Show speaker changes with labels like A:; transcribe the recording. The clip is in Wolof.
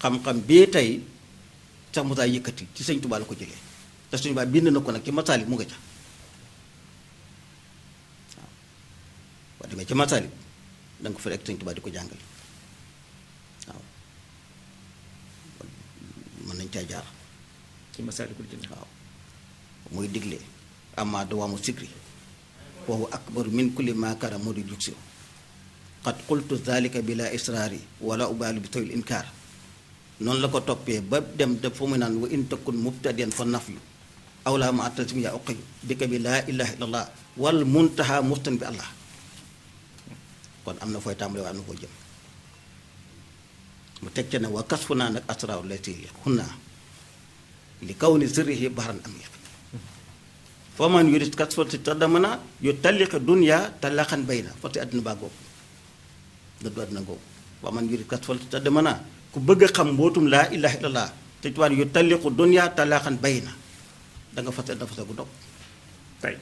A: xam-xam bii tey sax Musaa yëkkati ci sëñ Tuubaa la ko jëlee te sëñ Tuubaa bind na ko nag ci Masaalik mu nga ca waaw boo demee ci Masaalik da nga ko fa rek sëñ Tuubaa di ko jàngale waaw mën nañ caa jaar
B: ci Masaalikul Jinaan
A: waaw muy digle amma dawaamu sikri wa huwa akbaru min kulli ma kara mudi juksi qad qultu dhalika bila israari wala ubaali bi tawil inkaar noonu la ko toppee ba dem def fa muy naan wa in takun mubtadiyan fa nafyu aw laa ma attasim yaa uqiyu bika bi laa ilaha illa allah wal muntaha mustan bi allah kon am na fooy tàmbale waaye am na foo jëm mu teg ca ne wa kasfu naa nag asraaru lati hunna li kaw ni sirrihi bahran amiq foo man yurit kasfal si tadamana yu talliqi dunya talaqan bayna foti àddina baa googu dëddu àddina googu foo man yurit kasfal si tadamana ku bëgg a xam mbootum laa ilaha illallah te tubaab yu talliqu dunya talaqan bayna da nga fase da fase gu dog
B: tey